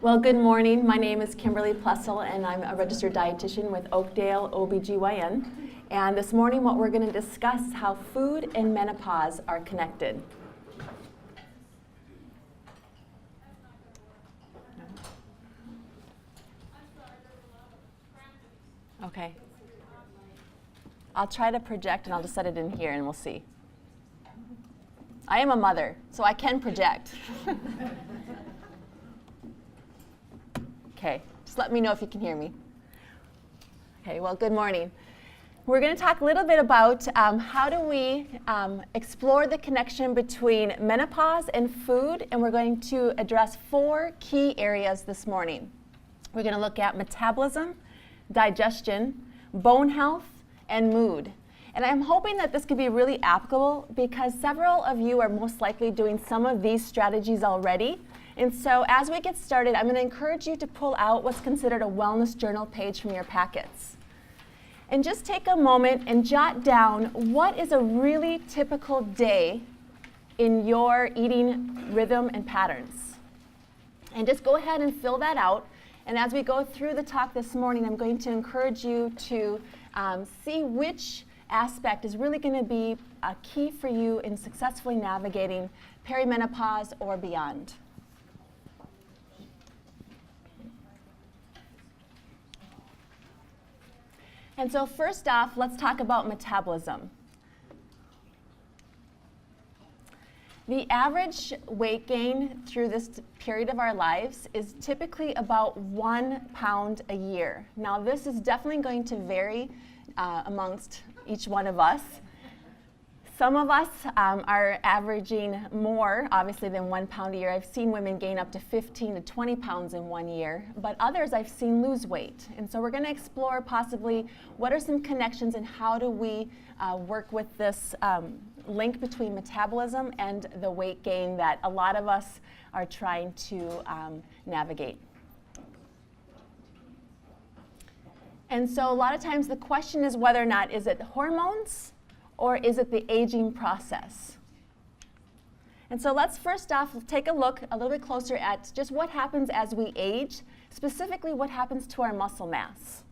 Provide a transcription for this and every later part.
Well, good morning. My name is Kimberly Plessel, and I'm a registered dietitian with Oakdale ObGyn. And this morning, what we're going to discuss is how food and menopause are connected. Okay. I'll try to project, and I'll just set it in here, and we'll see. I am a mother, so I can project. Okay, just let me know if you can hear me. Okay, well, good morning. We're going to talk a little bit about how do we explore the connection between menopause and food, and we're going to address 4 key areas this morning. We're going to look at metabolism, digestion, bone health, and mood. And I'm hoping that this could be really applicable because several of you are most likely doing some of these strategies already. And so as we get started, I'm going to encourage you to pull out what's considered a wellness journal page from your packets. And just take a moment and jot down what is a really typical day in your eating rhythm and patterns. And just go ahead and fill that out. And as we go through the talk this morning, I'm going to encourage you to see which aspect is really going to be a key for you in successfully navigating perimenopause or beyond. And so first off, let's talk about metabolism. The average weight gain through this period of our lives is typically about 1 pound a year. Now, this is definitely going to vary amongst each one of us. Some of us are averaging more, obviously, than 1 pound a year. I've seen women gain up to 15 to 20 pounds in 1 year, but others I've seen lose weight. And so we're going to explore possibly what are some connections and how do we work with this link between metabolism and the weight gain that a lot of us are trying to navigate. And so a lot of times the question is whether or not is it hormones or is it the aging process? And so let's first off take a look a little bit closer at just what happens as we age, specifically what happens to our muscle mass.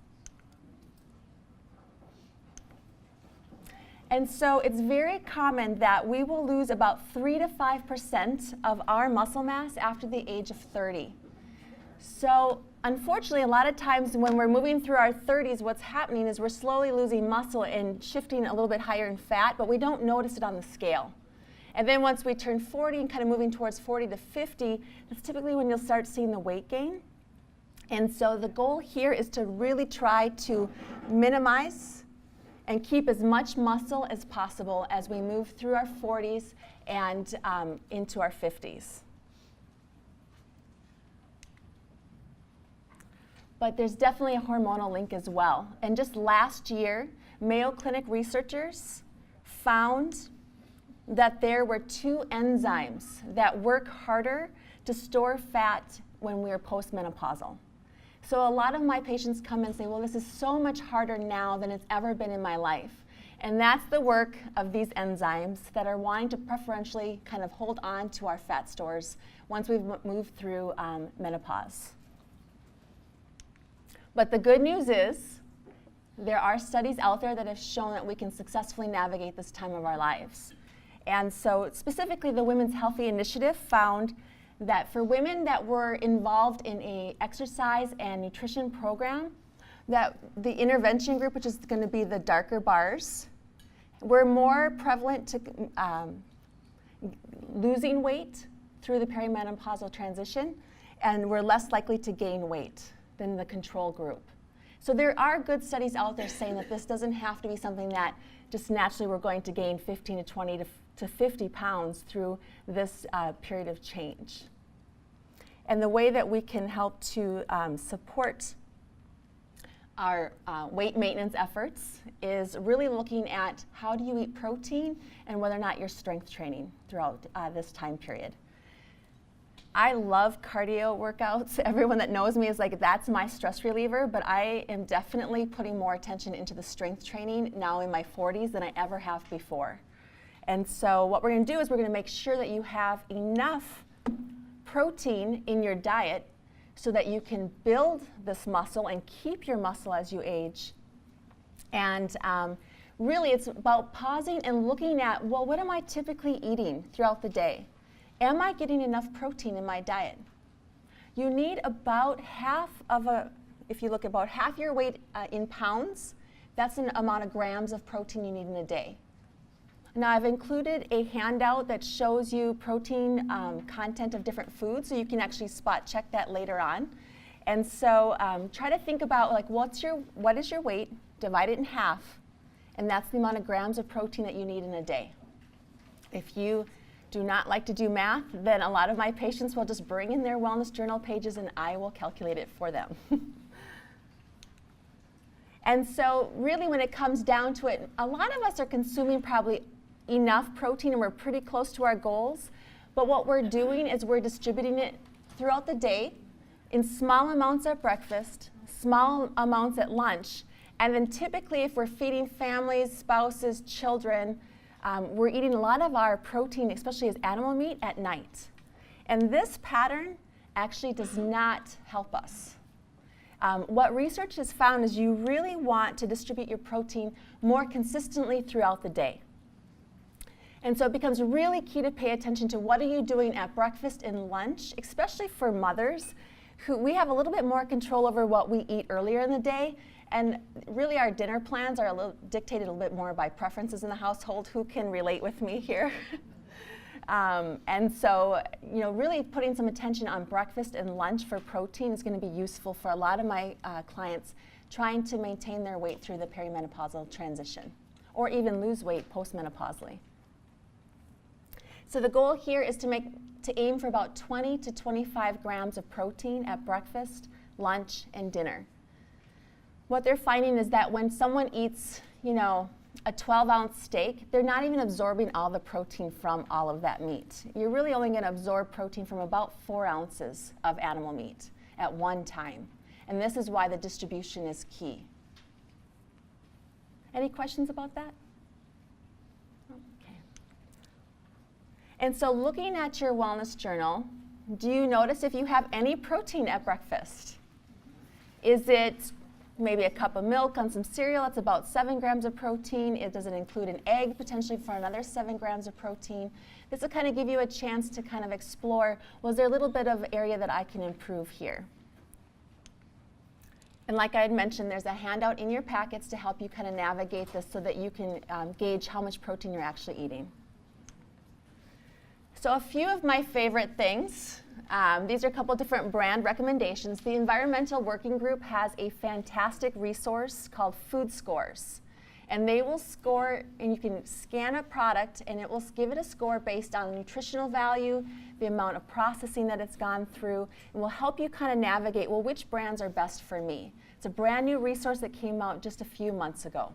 And so it's very common that we will lose about 3 to 5% of our muscle mass after the age of 30. So unfortunately, a lot of times when we're moving through our 30s, what's happening is we're slowly losing muscle and shifting a little bit higher in fat, but we don't notice it on the scale. And then once we turn 40 and kind of moving towards 40 to 50, that's typically when you'll start seeing the weight gain. And so the goal here is to really try to minimize and keep as much muscle as possible as we move through our 40s and into our 50s. But there's definitely a hormonal link as well. And just last year, Mayo Clinic researchers found that there were 2 enzymes that work harder to store fat when we are postmenopausal. So a lot of my patients come and say, well, this is so much harder now than it's ever been in my life. And that's the work of these enzymes that are wanting to preferentially kind of hold on to our fat stores once we've moved through menopause. But the good news is there are studies out there that have shown that we can successfully navigate this time of our lives. And so specifically the Women's Healthy Initiative found that for women that were involved in an exercise and nutrition program, that the intervention group, which is going to be the darker bars, were more prevalent to losing weight through the perimenopausal transition and were less likely to gain weight than the control group. So there are good studies out there saying that this doesn't have to be something that just naturally we're going to gain 15 to 20 to 50 pounds through this period of change. And the way that we can help to support our weight maintenance efforts is really looking at how do you eat protein and whether or not you're strength training throughout this time period. I love cardio workouts. Everyone that knows me is like, that's my stress reliever, but I am definitely putting more attention into the strength training now in my 40s than I ever have before. And so what we're going to do is we're going to make sure that you have enough protein in your diet so that you can build this muscle and keep your muscle as you age. And really, it's about pausing and looking at, well, what am I typically eating throughout the day? Am I getting enough protein in my diet? You need about if you look about half your weight in pounds, that's an amount of grams of protein you need in a day. Now, I've included a handout that shows you protein content of different foods, so you can actually spot check that later on. And so try to think about, like, what is your weight, divide it in half, and that's the amount of grams of protein that you need in a day. If you do not like to do math, then a lot of my patients will just bring in their wellness journal pages and I will calculate it for them. And so really, when it comes down to it, a lot of us are consuming probably enough protein and we're pretty close to our goals, but what we're doing is we're distributing it throughout the day in small amounts at breakfast, small amounts at lunch, and then typically if we're feeding families, spouses, children, we're eating a lot of our protein, especially as animal meat, at night. And this pattern actually does not help us. What research has found is you really want to distribute your protein more consistently throughout the day. And so it becomes really key to pay attention to what are you doing at breakfast and lunch, especially for mothers, who we have a little bit more control over what we eat earlier in the day. And really our dinner plans are dictated a little bit more by preferences in the household. Who can relate with me here? And so, really putting some attention on breakfast and lunch for protein is going to be useful for a lot of my clients trying to maintain their weight through the perimenopausal transition, or even lose weight postmenopausally. So the goal here is to aim for about 20 to 25 grams of protein at breakfast, lunch, and dinner. What they're finding is that when someone eats, a 12-ounce steak, they're not even absorbing all the protein from all of that meat. You're really only going to absorb protein from about 4 ounces of animal meat at one time. And this is why the distribution is key. Any questions about that? Okay. And so looking at your wellness journal, do you notice if you have any protein at breakfast? Is it maybe a cup of milk on some cereal? That's about 7 grams of protein. Does it include an egg potentially for another 7 grams of protein? This will kind of give you a chance to kind of explore, was there a little bit of area that I can improve here? And like I had mentioned, there's a handout in your packets to help you kind of navigate this so that you can gauge how much protein you're actually eating. So a few of my favorite things. These are a couple different brand recommendations. The Environmental Working Group has a fantastic resource called Food Scores. And they will score, and you can scan a product, and it will give it a score based on nutritional value, the amount of processing that it's gone through, and will help you kind of navigate, well, which brands are best for me? It's a brand new resource that came out just a few months ago.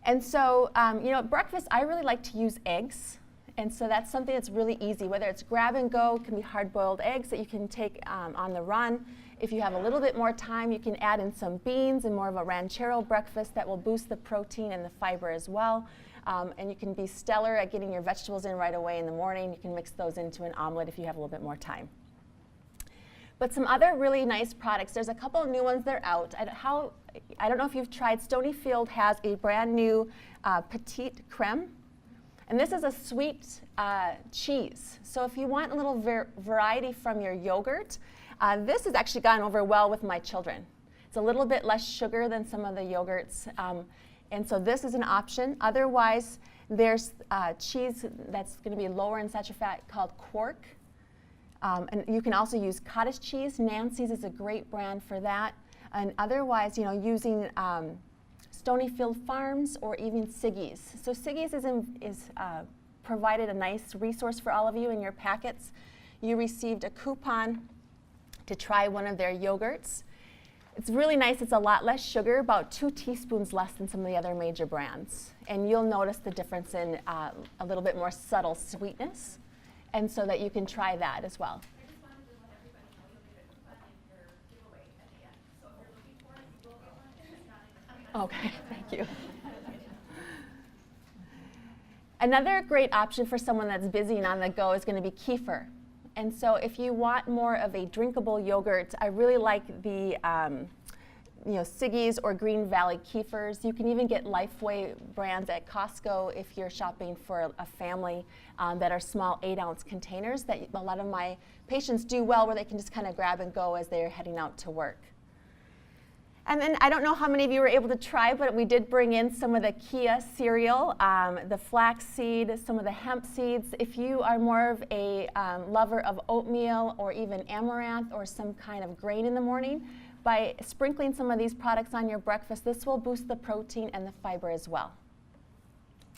And so, at breakfast, I really like to use eggs. And so that's something that's really easy, whether it's grab and go, it can be hard-boiled eggs that you can take on the run. If you have a little bit more time, you can add in some beans and more of a ranchero breakfast that will boost the protein and the fiber as well. And you can be stellar at getting your vegetables in right away in the morning. You can mix those into an omelet if you have a little bit more time. But some other really nice products, there's a couple of new ones that are out. I don't know if you've tried, Stonyfield has a brand new Petite Creme. And this is a sweet cheese. So if you want a little variety from your yogurt, this has actually gone over well with my children. It's a little bit less sugar than some of the yogurts. And so this is an option. Otherwise, there's cheese that's going to be lower in saturated fat called Quark. And you can also use cottage cheese. Nancy's is a great brand for that. And otherwise, using Stonyfield Farms or even Siggy's. So Siggy's is provided a nice resource for all of you in your packets. You received a coupon to try one of their yogurts. It's really nice. It's a lot less sugar, about 2 teaspoons less than some of the other major brands. And you'll notice the difference in a little bit more subtle sweetness, and so that you can try that as well. Okay, thank you. Another great option for someone that's busy and on the go is going to be kefir. And so if you want more of a drinkable yogurt, I really like the Siggi's or Green Valley Kefirs. You can even get Lifeway brands at Costco if you're shopping for a family that are small 8-ounce containers that a lot of my patients do well, where they can just kind of grab and go as they're heading out to work. And then I don't know how many of you were able to try, but we did bring in some of the Kia cereal, the flax seed, some of the hemp seeds. If you are more of a lover of oatmeal or even amaranth or some kind of grain in the morning, by sprinkling some of these products on your breakfast, this will boost the protein and the fiber as well.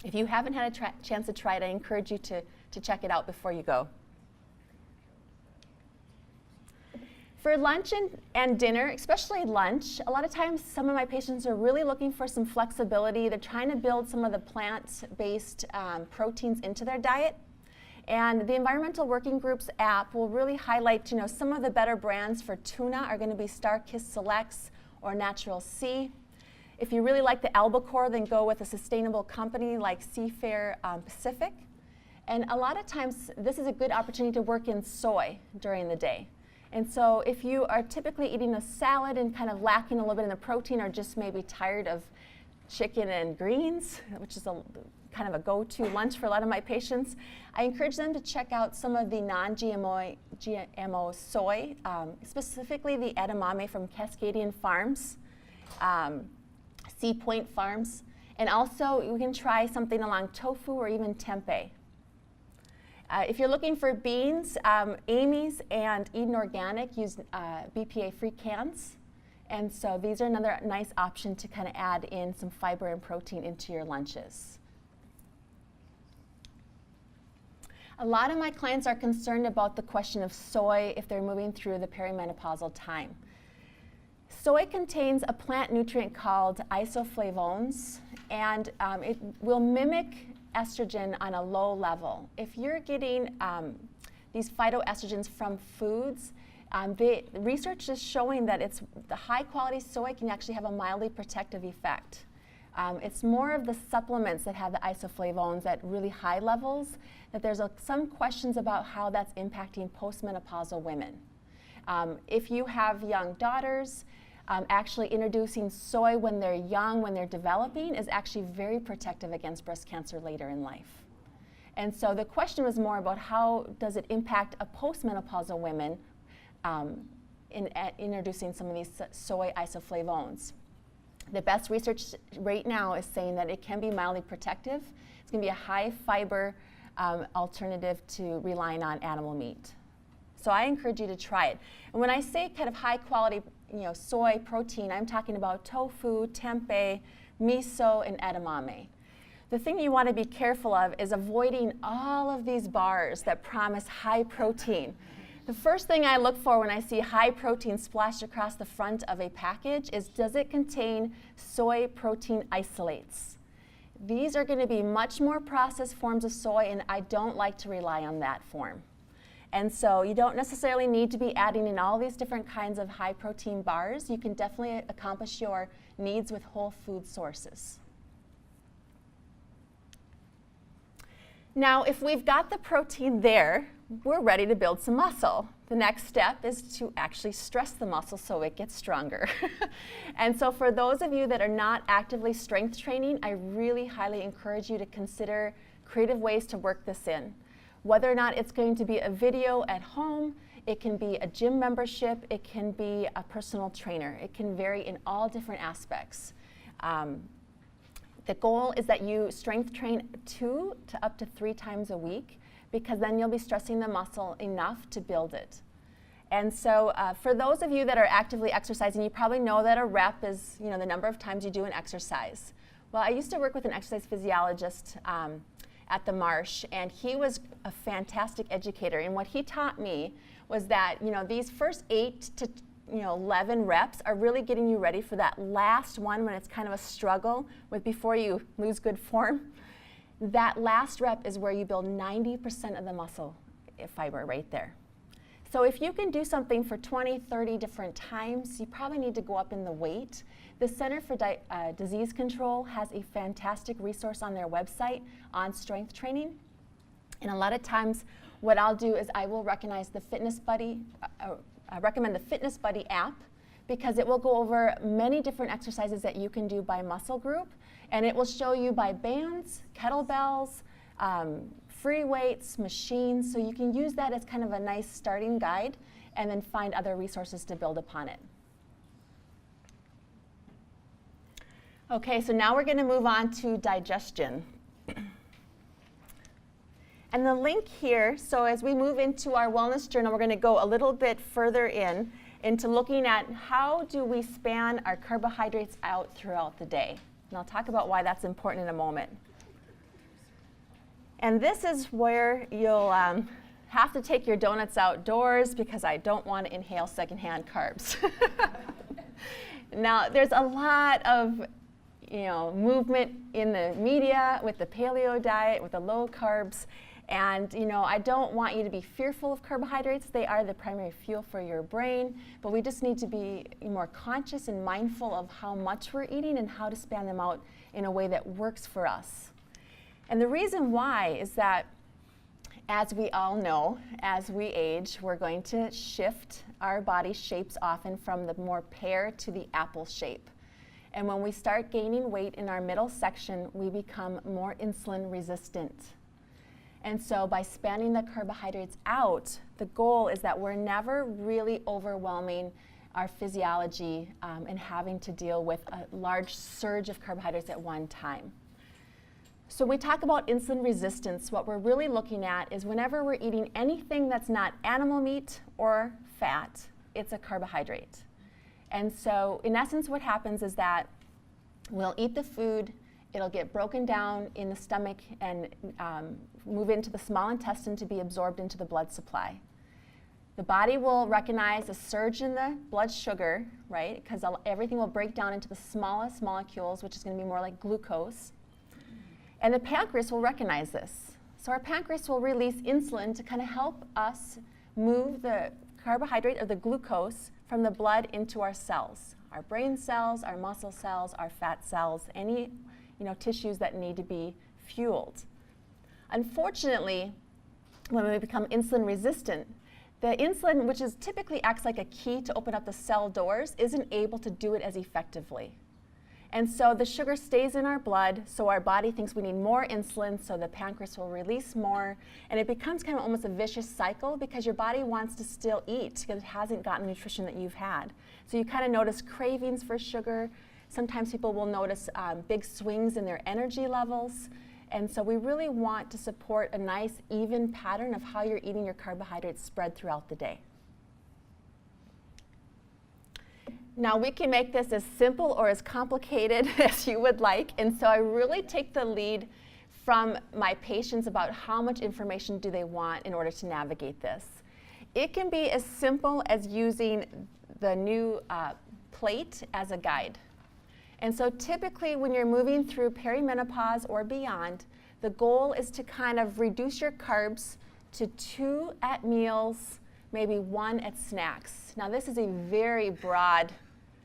If you haven't had a chance to try it, I encourage you to check it out before you go. For lunch and dinner, especially lunch, a lot of times some of my patients are really looking for some flexibility. They're trying to build some of the plant-based proteins into their diet. And the Environmental Working Group's app will really highlight, some of the better brands for tuna are going to be Star-Kissed Selects or Natural Sea. If you really like the albacore, then go with a sustainable company like Seafair Pacific. And a lot of times, this is a good opportunity to work in soy during the day. And so if you are typically eating a salad and kind of lacking a little bit in the protein, or just maybe tired of chicken and greens, which is kind of a go-to lunch for a lot of my patients, I encourage them to check out some of the non-GMO soy, specifically the edamame from Cascadian Farms, Sea Point Farms, and also you can try something along tofu or even tempeh. If you're looking for beans, Amy's and Eden Organic use BPA-free cans. And so these are another nice option to kind of add in some fiber and protein into your lunches. A lot of my clients are concerned about the question of soy if they're moving through the perimenopausal time. Soy contains a plant nutrient called isoflavones, and it will mimic estrogen on a low level. If you're getting these phytoestrogens from foods, the research is showing that the high quality soy can actually have a mildly protective effect. It's more of the supplements that have the isoflavones at really high levels that there's some questions about how that's impacting postmenopausal women. If you have young daughters, actually introducing soy when they're young, when they're developing, is actually very protective against breast cancer later in life. And so the question was more about how does it impact a postmenopausal women in introducing some of these soy isoflavones. The best research right now is saying that it can be mildly protective. It's going to be a high fiber alternative to relying on animal meat. So I encourage you to try it. And when I say kind of high quality soy protein, I'm talking about tofu, tempeh, miso, and edamame. The thing you want to be careful of is avoiding all of these bars that promise high protein. The first thing I look for when I see high protein splashed across the front of a package is, does it contain soy protein isolates? These are going to be much more processed forms of soy, and I don't like to rely on that form. And so you don't necessarily need to be adding in all these different kinds of high protein bars. You can definitely accomplish your needs with whole food sources. Now, if we've got the protein there, we're ready to build some muscle. The next step is to actually stress the muscle so it gets stronger. And so for those of you that are not actively strength training, I really highly encourage you to consider creative ways to work this in. Whether or not it's going to be a video at home, it can be a gym membership, it can be a personal trainer. It can vary in all different aspects. The goal is that you strength train 2 to up to 3 times a week, because then you'll be stressing the muscle enough to build it. And so for those of you that are actively exercising, you probably know that a rep is the number of times you do an exercise. Well, I used to work with an exercise physiologist at the Marsh, and he was a fantastic educator. And what he taught me was that these first 8 to 11 reps are really getting you ready for that last one when it's kind of a struggle before you lose good form. That last rep is where you build 90% of the muscle fiber right there. So if you can do something for 20, 30 different times, you probably need to go up in the weight. The Center for Disease Control has a fantastic resource on their website on strength training. And a lot of times what I'll do is I will recognize the Fitness Buddy, recommend the Fitness Buddy app, because it will go over many different exercises that you can do by muscle group, and it will show you by bands, kettlebells, free weights, machines, so you can use that as kind of a nice starting guide and then find other resources to build upon it. Okay, so now we're going to move on to digestion. And the link here, so as we move into our wellness journal, we're going to go a little bit further into looking at how do we span our carbohydrates out throughout the day. And I'll talk about why that's important in a moment. And this is where you'll have to take your donuts outdoors, because I don't want to inhale secondhand carbs. Now, there's a lot of movement in the media with the paleo diet, with the low carbs. And I don't want you to be fearful of carbohydrates. They are the primary fuel for your brain, but we just need to be more conscious and mindful of how much we're eating and how to span them out in a way that works for us. And the reason why is that, as we all know, as we age, we're going to shift our body shapes often from the more pear to the apple shape. And when we start gaining weight in our middle section, we become more insulin resistant. And so by spanning the carbohydrates out, the goal is that we're never really overwhelming our physiology and having to deal with a large surge of carbohydrates at one time. So when we talk about insulin resistance, what we're really looking at is whenever we're eating anything that's not animal meat or fat, it's a carbohydrate. And so in essence, what happens is that we'll eat the food, it'll get broken down in the stomach and move into the small intestine to be absorbed into the blood supply. The body will recognize a surge in the blood sugar, right? Because everything will break down into the smallest molecules, which is going to be more like glucose. And the pancreas will recognize this. So our pancreas will release insulin to kind of help us move the carbohydrate or the glucose from the blood into our cells, our brain cells, our muscle cells, our fat cells, any tissues that need to be fueled. Unfortunately, when we become insulin resistant, the insulin, which typically acts like a key to open up the cell doors, isn't able to do it as effectively. And so the sugar stays in our blood, so our body thinks we need more insulin, so the pancreas will release more, and it becomes kind of almost a vicious cycle because your body wants to still eat because it hasn't gotten the nutrition that you've had. So you kind of notice cravings for sugar. Sometimes people will notice big swings in their energy levels. And so we really want to support a nice, even pattern of how you're eating your carbohydrates spread throughout the day. Now, we can make this as simple or as complicated as you would like, and so I really take the lead from my patients about how much information do they want in order to navigate this. It can be as simple as using the new plate as a guide. And so typically when you're moving through perimenopause or beyond, the goal is to kind of reduce your carbs to 2 at meals, maybe 1 at snacks. Now this is a very broad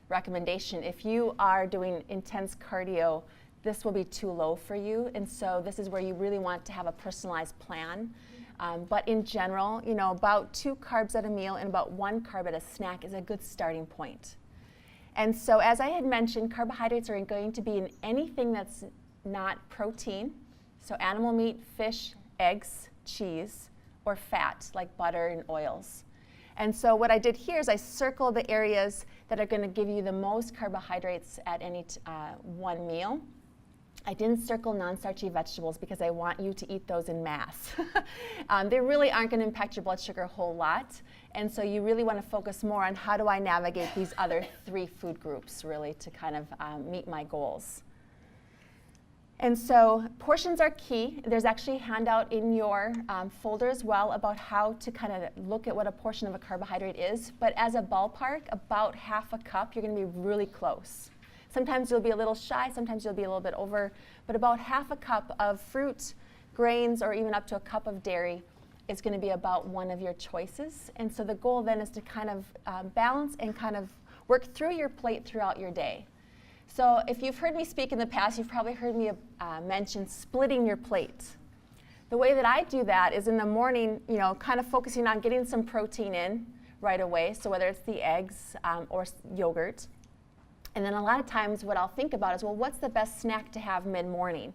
recommendation. If you are doing intense cardio, this will be too low for you, and so this is where you really want to have a personalized plan. But in general, about 2 carbs at a meal and about 1 carb at a snack is a good starting point. And so as I had mentioned, carbohydrates are going to be in anything that's not protein, so animal meat, fish, eggs, cheese, or fat like butter and oils. And so what I did here is I circled the areas that are going to give you the most carbohydrates at any one meal. I didn't circle non-starchy vegetables because I want you to eat those in mass. They really aren't going to impact your blood sugar a whole lot. And so you really want to focus more on how do I navigate these other 3 food groups really to kind of meet my goals. And so portions are key. There's actually a handout in your folder as well about how to kind of look at what a portion of a carbohydrate is. But as a ballpark, about half a cup, you're going to be really close. Sometimes you'll be a little shy, sometimes you'll be a little bit over, but about half a cup of fruit, grains, or even up to a cup of dairy is going to be about one of your choices. And so the goal then is to kind of balance and kind of work through your plate throughout your day. So if you've heard me speak in the past, you've probably heard me mention splitting your plate. The way that I do that is in the morning, kind of focusing on getting some protein in right away, so whether it's the eggs or yogurt. And then a lot of times what I'll think about is, well, what's the best snack to have mid-morning?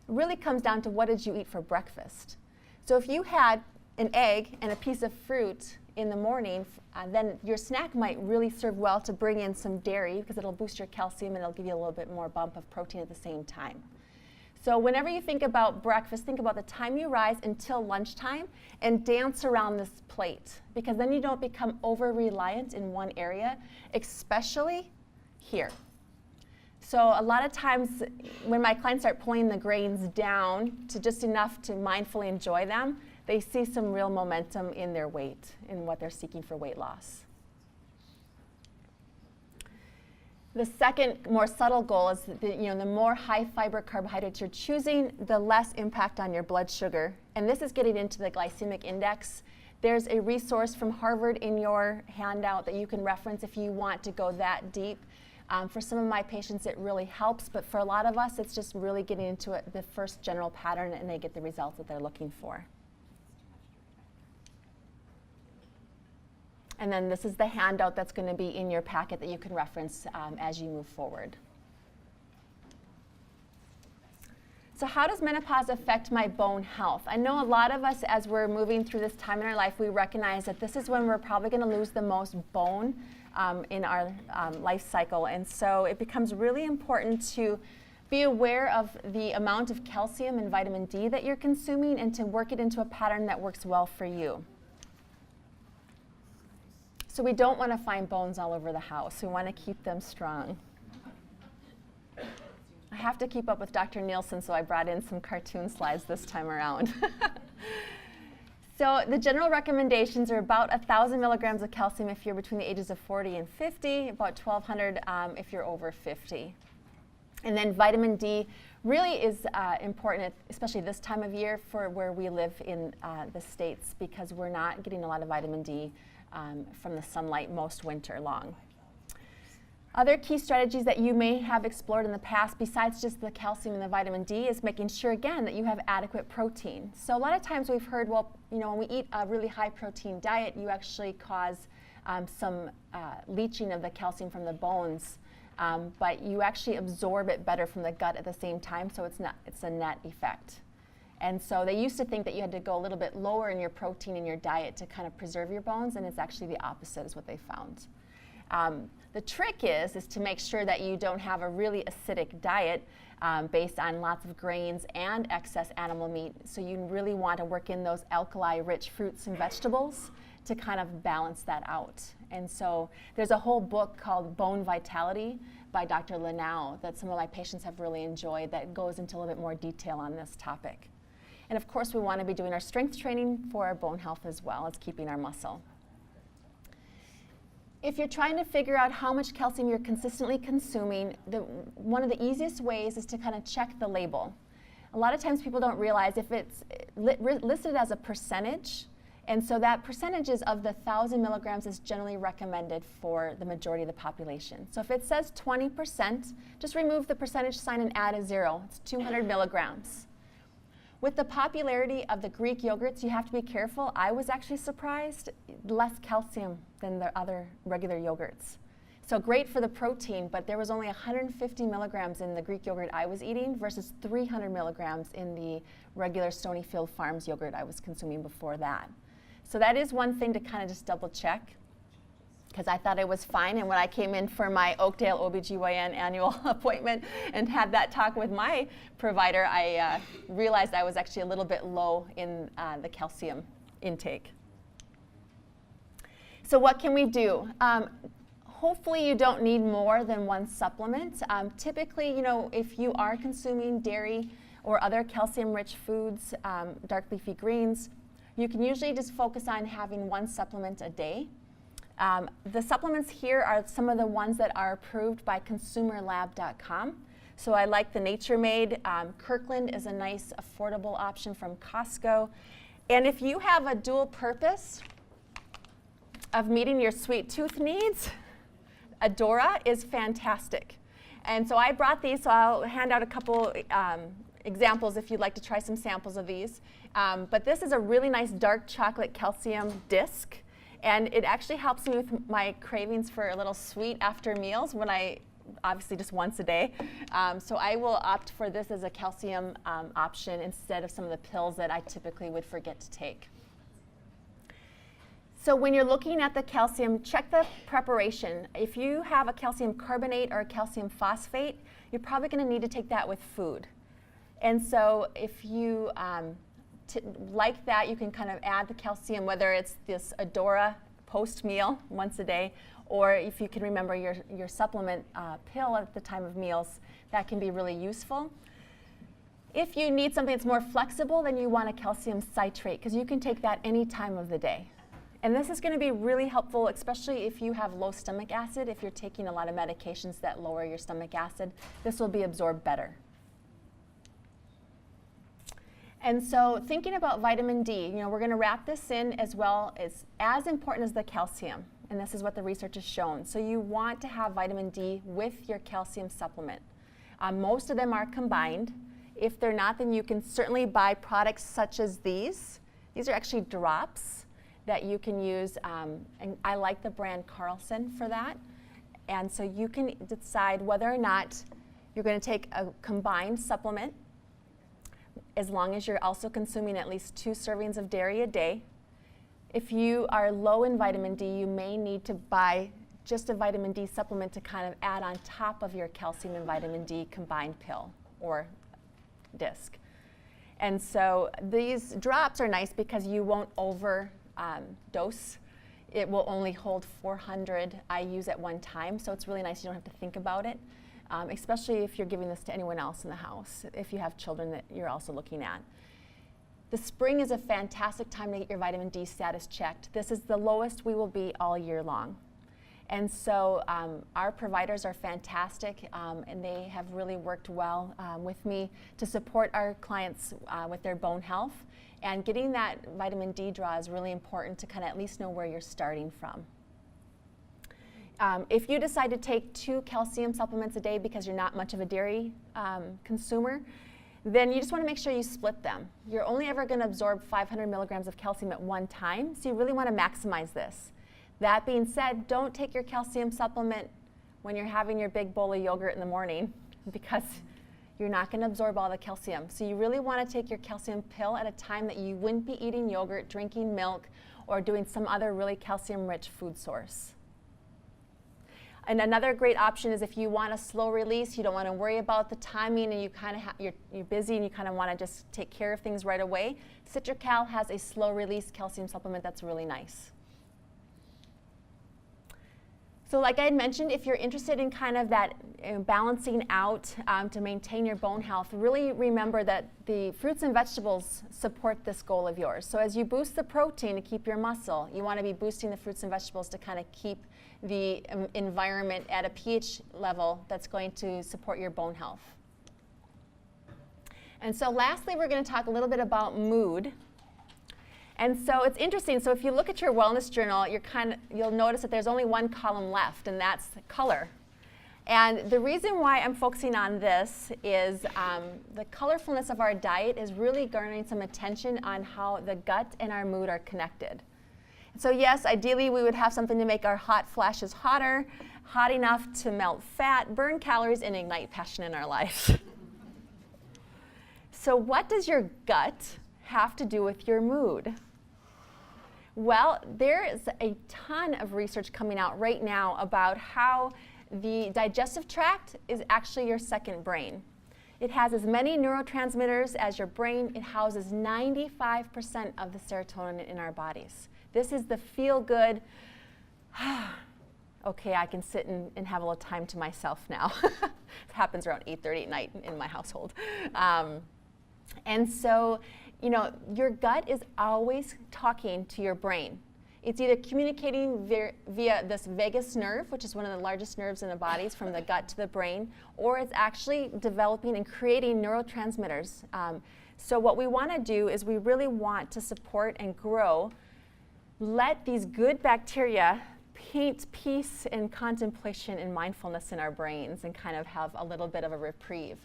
It really comes down to what did you eat for breakfast. So if you had an egg and a piece of fruit in the morning, then your snack might really serve well to bring in some dairy because it'll boost your calcium and it'll give you a little bit more bump of protein at the same time. So whenever you think about breakfast, think about the time you rise until lunchtime and dance around this plate, because then you don't become over-reliant in one area, especially here. So a lot of times when my clients start pulling the grains down to just enough to mindfully enjoy them, they see some real momentum in their weight, in what they're seeking for weight loss. The second, more subtle goal is that the more high fiber carbohydrates you're choosing, the less impact on your blood sugar. And this is getting into the glycemic index. There's a resource from Harvard in your handout that you can reference if you want to go that deep. For some of my patients, it really helps, but for a lot of us, it's just really getting into it, the first general pattern, and they get the results that they're looking for. And then this is the handout that's going to be in your packet that you can reference as you move forward. So how does menopause affect my bone health? I know a lot of us, as we're moving through this time in our life, we recognize that this is when we're probably going to lose the most bone in our life cycle. And so it becomes really important to be aware of the amount of calcium and vitamin D that you're consuming and to work it into a pattern that works well for you. So we don't want to find bones all over the house. We want to keep them strong. I have to keep up with Dr. Nielsen, so I brought in some cartoon slides this time around. So the general recommendations are about 1,000 milligrams of calcium if you're between the ages of 40 and 50, about 1,200 if you're over 50. And then vitamin D really is important, especially this time of year for where we live in the States, because we're not getting a lot of vitamin D from the sunlight most winter long. Other key strategies that you may have explored in the past, besides just the calcium and the vitamin D, is making sure, again, that you have adequate protein. So a lot of times we've heard, well, when we eat a really high protein diet, you actually cause some leaching of the calcium from the bones, but you actually absorb it better from the gut at the same time, so it's a net effect. And so they used to think that you had to go a little bit lower in your protein in your diet to kind of preserve your bones, and it's actually the opposite is what they found. The trick is to make sure that you don't have a really acidic diet based on lots of grains and excess animal meat. So you really want to work in those alkali-rich fruits and vegetables to kind of balance that out. And so there's a whole book called Bone Vitality by Dr. Lanau that some of my patients have really enjoyed that goes into a little bit more detail on this topic. And of course, we want to be doing our strength training for our bone health as well as keeping our muscle. If you're trying to figure out how much calcium you're consistently consuming, one of the easiest ways is to kind of check the label. A lot of times people don't realize if it's listed as a percentage, and so that percentage is of the 1,000 milligrams is generally recommended for the majority of the population. So if it says 20%, just remove the percentage sign and add a 0. It's 200 milligrams. With the popularity of the Greek yogurts, you have to be careful. I was actually surprised, less calcium than the other regular yogurts. So great for the protein, but there was only 150 milligrams in the Greek yogurt I was eating versus 300 milligrams in the regular Stonyfield Farms yogurt I was consuming before that. So that is one thing to kind of just double check, because I thought it was fine. And when I came in for my Oakdale ObGyn annual appointment and had that talk with my provider, I realized I was actually a little bit low in the calcium intake. So what can we do? Hopefully you don't need more than one supplement. Typically, if you are consuming dairy or other calcium-rich foods, dark leafy greens, you can usually just focus on having one supplement a day. The supplements here are some of the ones that are approved by consumerlab.com. So I like the Nature Made. Kirkland is a nice, affordable option from Costco. And if you have a dual purpose of meeting your sweet tooth needs, Adora is fantastic. And so I brought these, so I'll hand out a couple examples if you'd like to try some samples of these. But this is a really nice dark chocolate calcium disc. And it actually helps me with my cravings for a little sweet after meals when obviously just once a day. So I will opt for this as a calcium option instead of some of the pills that I typically would forget to take. So when you're looking at the calcium, check the preparation. If you have a calcium carbonate or a calcium phosphate, you're probably going to need to take that with food. And so if you like that, you can kind of add the calcium, whether it's this Adora post-meal once a day, or if you can remember your supplement pill at the time of meals, that can be really useful. If you need something that's more flexible, then you want a calcium citrate, because you can take that any time of the day. And this is going to be really helpful, especially if you have low stomach acid. If you're taking a lot of medications that lower your stomach acid, this will be absorbed better. And so thinking about vitamin D, we're going to wrap this in as well as important as the calcium. And this is what the research has shown. So you want to have vitamin D with your calcium supplement. Most of them are combined. If they're not, then you can certainly buy products such as these. These are actually drops that you can use, and I like the brand Carlson for that. And so you can decide whether or not you're going to take a combined supplement, as long as you're also consuming at least 2 servings of dairy a day. If you are low in vitamin D, you may need to buy just a vitamin D supplement to kind of add on top of your calcium and vitamin D combined pill or disc. And so these drops are nice because you won't overdose. It will only hold 400 IUs at one time, so it's really nice. You don't have to think about it, especially if you're giving this to anyone else in the house, if you have children that you're also looking at. The spring is a fantastic time to get your vitamin D status checked. This is the lowest we will be all year long. And so our providers are fantastic, and they have really worked well with me to support our clients with their bone health. And getting that vitamin D draw is really important to kind of at least know where you're starting from. If you decide to take 2 calcium supplements a day because you're not much of a dairy consumer, then you just want to make sure you split them. You're only ever going to absorb 500 milligrams of calcium at one time, so you really want to maximize this. That being said, don't take your calcium supplement when you're having your big bowl of yogurt in the morning, because you're not going to absorb all the calcium. So you really want to take your calcium pill at a time that you wouldn't be eating yogurt, drinking milk, or doing some other really calcium-rich food source. And another great option is if you want a slow release, you don't want to worry about the timing, and you kind of you're busy and you kind of want to just take care of things right away. Citracal has a slow release calcium supplement that's really nice. So like I had mentioned, if you're interested in kind of that balancing out to maintain your bone health, really remember that the fruits and vegetables support this goal of yours. So as you boost the protein to keep your muscle, you want to be boosting the fruits and vegetables to kind of keep the environment at a pH level that's going to support your bone health. And so lastly, we're going to talk a little bit about mood. And so it's interesting. So if you look at your wellness journal, you'll notice that there's only one column left, and that's color. And the reason why I'm focusing on this is the colorfulness of our diet is really garnering some attention on how the gut and our mood are connected. So yes, ideally we would have something to make our hot flashes hotter, hot enough to melt fat, burn calories, and ignite passion in our lives. So what does your gut have to do with your mood? Well, there is a ton of research coming out right now about how the digestive tract is actually your second brain. It has as many neurotransmitters as your brain. It houses 95% of the serotonin in our bodies. This is the feel-good, okay, I can sit and have a little time to myself now. It happens around 8:30 at night in my household. And so, your gut is always talking to your brain. It's either communicating via this vagus nerve, which is one of the largest nerves in the bodies, from the gut to the brain, or it's actually developing and creating neurotransmitters. So what we want to do is we really want to support and grow, let these good bacteria paint peace and contemplation and mindfulness in our brains and kind of have a little bit of a reprieve.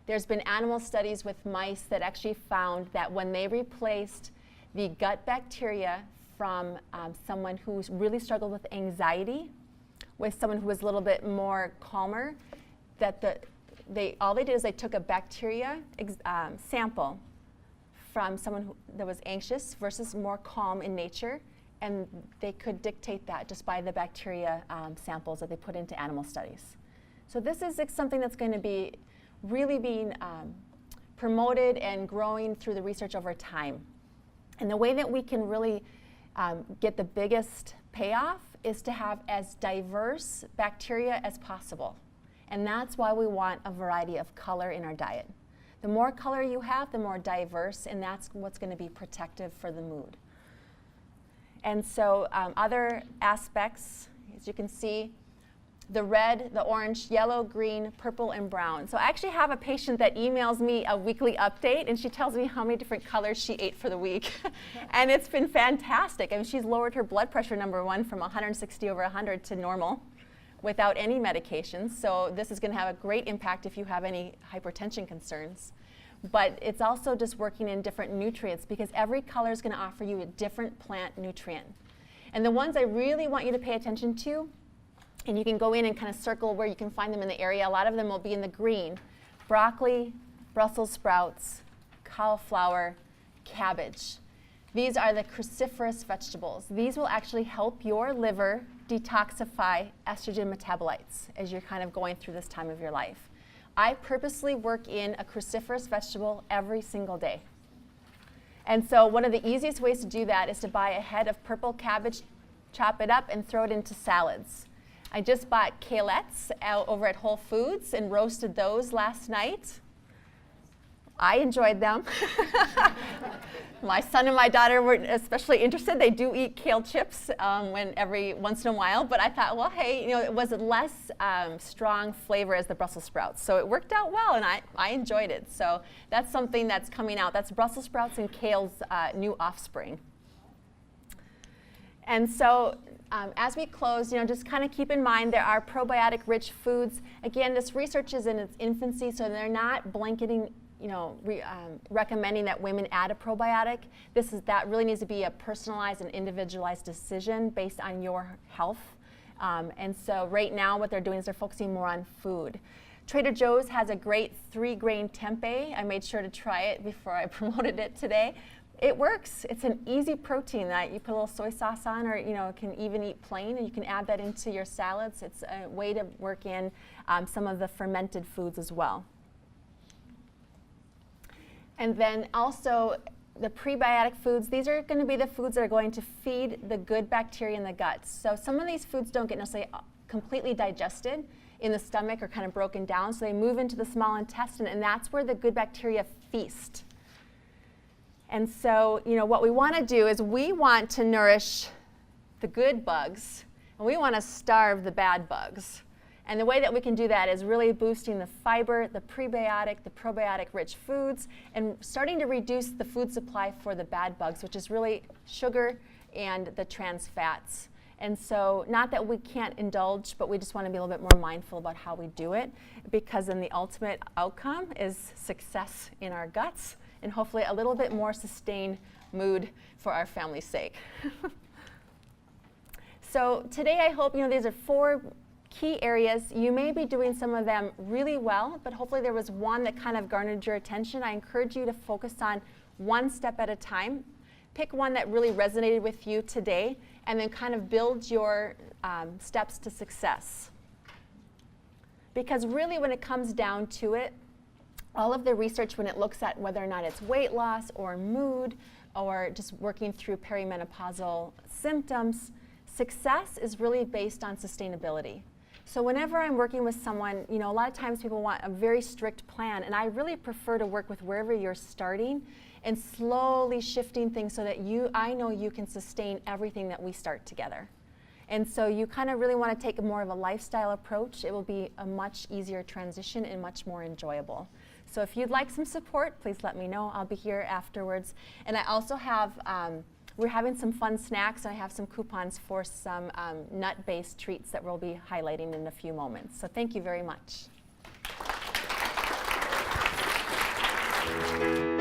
There's been animal studies with mice that actually found that when they replaced the gut bacteria from someone who really struggled with anxiety with someone who was a little bit more calmer, that all they did is they took a bacteria sample from someone that was anxious versus more calm in nature, and they could dictate that just by the bacteria samples that they put into animal studies. So this is something that's going to be really being promoted and growing through the research over time. And the way that we can really get the biggest payoff is to have as diverse bacteria as possible. And that's why we want a variety of color in our diet. The more color you have, the more diverse, and that's what's going to be protective for the mood. And so other aspects, as you can see, the red, the orange, yellow, green, purple, and brown. So I actually have a patient that emails me a weekly update, and she tells me how many different colors she ate for the week. And it's been fantastic. I mean, she's lowered her blood pressure, number one, from 160/100 to normal without any medications. So this is going to have a great impact if you have any hypertension concerns. But it's also just working in different nutrients, because every color is going to offer you a different plant nutrient. And the ones I really want you to pay attention to, and you can go in and kind of circle where you can find them in the area. A lot of them will be in the green. Broccoli, Brussels sprouts, cauliflower, cabbage. These are the cruciferous vegetables. These will actually help your liver detoxify estrogen metabolites as you're kind of going through this time of your life. I purposely work in a cruciferous vegetable every single day. And so one of the easiest ways to do that is to buy a head of purple cabbage, chop it up, and throw it into salads. I just bought kalettes over at Whole Foods and roasted those last night. I enjoyed them. My son and my daughter were especially interested. They do eat kale chips every once in a while, but I thought, well, hey, it was less strong flavor as the Brussels sprouts. So it worked out well, and I enjoyed it. So that's something that's coming out. That's Brussels sprouts and kale's new offspring. And so as we close, just kind of keep in mind there are probiotic-rich foods. Again, this research is in its infancy, so they're not blanketing, recommending that women add a probiotic. That really needs to be a personalized and individualized decision based on your health. And so right now what they're doing is they're focusing more on food. Trader Joe's has a great 3-grain tempeh. I made sure to try it before I promoted it today. It works. It's an easy protein that you put a little soy sauce on, or can even eat plain, and you can add that into your salads. It's a way to work in some of the fermented foods as well. And then also the prebiotic foods. These are going to be the foods that are going to feed the good bacteria in the gut. So some of these foods don't get necessarily completely digested in the stomach or kind of broken down, so they move into the small intestine, and that's where the good bacteria feast. And so, what we want to do is we want to nourish the good bugs, and we want to starve the bad bugs. And the way that we can do that is really boosting the fiber, the prebiotic, the probiotic-rich foods, and starting to reduce the food supply for the bad bugs, which is really sugar and the trans fats. And so, not that we can't indulge, but we just want to be a little bit more mindful about how we do it, because then the ultimate outcome is success in our guts, and hopefully a little bit more sustained mood for our family's sake. So today I hope, these are 4 key areas. You may be doing some of them really well, but hopefully there was one that kind of garnered your attention. I encourage you to focus on one step at a time. Pick one that really resonated with you today, and then kind of build your steps to success. Because really when it comes down to it, all of the research, when it looks at whether or not it's weight loss or mood or just working through perimenopausal symptoms, success is really based on sustainability. So whenever I'm working with someone, a lot of times people want a very strict plan, and I really prefer to work with wherever you're starting and slowly shifting things so that I know you can sustain everything that we start together. And so you kind of really want to take more of a lifestyle approach. It will be a much easier transition and much more enjoyable. So if you'd like some support, please let me know. I'll be here afterwards. And I also have, we're having some fun snacks. I have some coupons for some nut-based treats that we'll be highlighting in a few moments. So thank you very much. you.